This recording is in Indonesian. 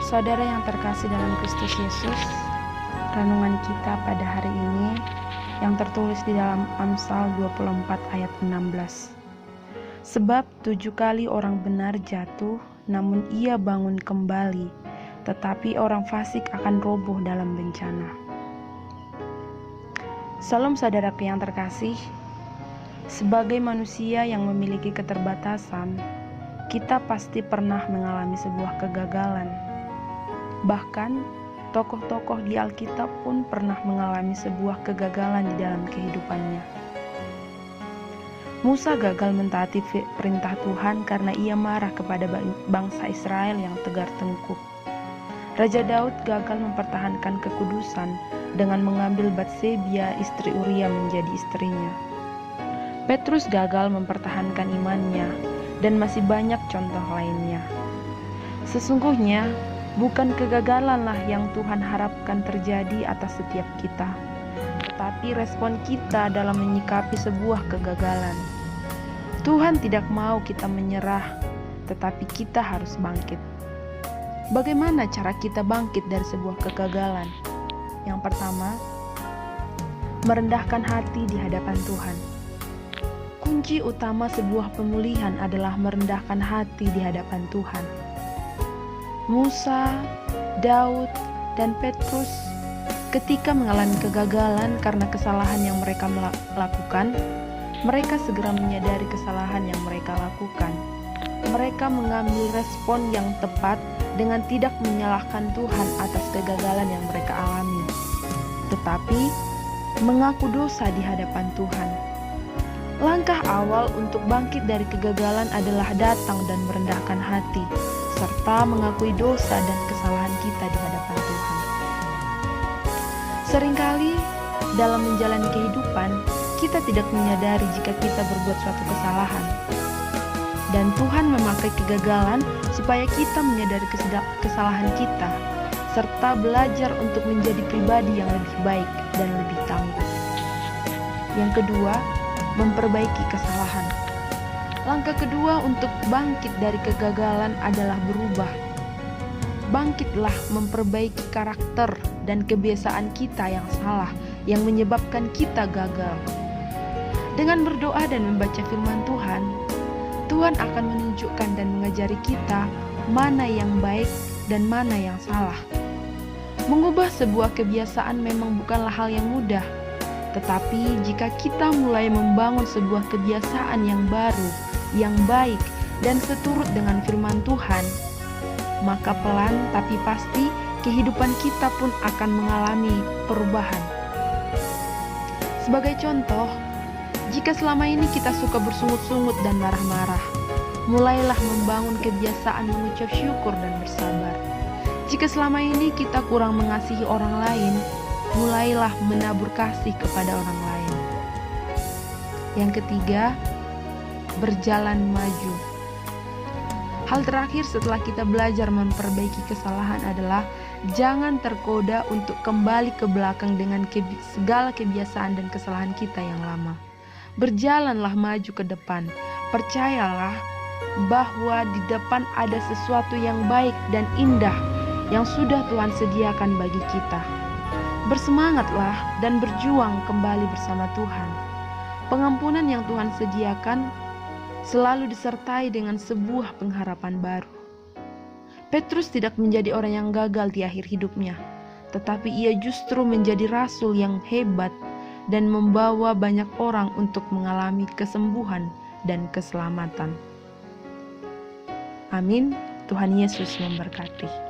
Saudara yang terkasih dalam Kristus Yesus, renungan kita pada hari ini yang tertulis di dalam Amsal 24 ayat 16. Sebab 7 kali orang benar jatuh, namun ia bangun kembali, tetapi orang fasik akan roboh dalam bencana. Salam saudaraku yang terkasih, sebagai manusia yang memiliki keterbatasan, kita pasti pernah mengalami sebuah kegagalan. Bahkan, tokoh-tokoh di Alkitab pun pernah mengalami sebuah kegagalan di dalam kehidupannya. Musa gagal mentaati perintah Tuhan karena ia marah kepada bangsa Israel yang tegar tengkuk. Raja Daud gagal mempertahankan kekudusan dengan mengambil Batseba, istri Uria, menjadi istrinya. Petrus gagal mempertahankan imannya, dan masih banyak contoh lainnya. Sesungguhnya, bukan kegagalanlah yang Tuhan harapkan terjadi atas setiap kita, tetapi respon kita dalam menyikapi sebuah kegagalan. Tuhan tidak mau kita menyerah, tetapi kita harus bangkit. Bagaimana cara kita bangkit dari sebuah kegagalan? Yang pertama, merendahkan hati di hadapan Tuhan. Kunci utama sebuah pemulihan adalah merendahkan hati di hadapan Tuhan. Musa, Daud, dan Petrus ketika mengalami kegagalan karena kesalahan yang mereka lakukan, mereka segera menyadari kesalahan yang mereka lakukan. Mereka mengambil respon yang tepat dengan tidak menyalahkan Tuhan atas kegagalan yang mereka alami, tetapi mengaku dosa di hadapan Tuhan. Langkah awal untuk bangkit dari kegagalan adalah datang dan merendahkan hati, serta mengakui dosa dan kesalahan kita di hadapan Tuhan. Seringkali dalam menjalani kehidupan, kita tidak menyadari jika kita berbuat suatu kesalahan. Dan Tuhan memakai kegagalan supaya kita menyadari kesalahan kita, serta belajar untuk menjadi pribadi yang lebih baik dan lebih tangguh. Yang kedua, memperbaiki kesalahan. Langkah kedua untuk bangkit dari kegagalan adalah berubah. Bangkitlah memperbaiki karakter dan kebiasaan kita yang salah, yang menyebabkan kita gagal. Dengan berdoa dan membaca firman Tuhan, Tuhan akan menunjukkan dan mengajari kita mana yang baik dan mana yang salah. Mengubah sebuah kebiasaan memang bukanlah hal yang mudah, tetapi jika kita mulai membangun sebuah kebiasaan yang baru, yang baik, dan seturut dengan firman Tuhan, maka pelan tapi pasti kehidupan kita pun akan mengalami perubahan. Sebagai contoh, jika selama ini kita suka bersungut-sungut dan marah-marah, mulailah membangun kebiasaan mengucap syukur dan bersabar. Jika selama ini kita kurang mengasihi orang lain, mulailah menabur kasih kepada orang lain. Yang ketiga, berjalan maju. Hal terakhir setelah kita belajar memperbaiki kesalahan adalah jangan tergoda untuk kembali ke belakang dengan segala kebiasaan dan kesalahan kita yang lama. Berjalanlah maju ke depan. Percayalah bahwa di depan ada sesuatu yang baik dan indah yang sudah Tuhan sediakan bagi kita. Bersemangatlah dan berjuang kembali bersama Tuhan. Pengampunan yang Tuhan sediakan selalu disertai dengan sebuah pengharapan baru. Petrus tidak menjadi orang yang gagal di akhir hidupnya, tetapi ia justru menjadi rasul yang hebat dan membawa banyak orang untuk mengalami kesembuhan dan keselamatan. Amin. Tuhan Yesus memberkati.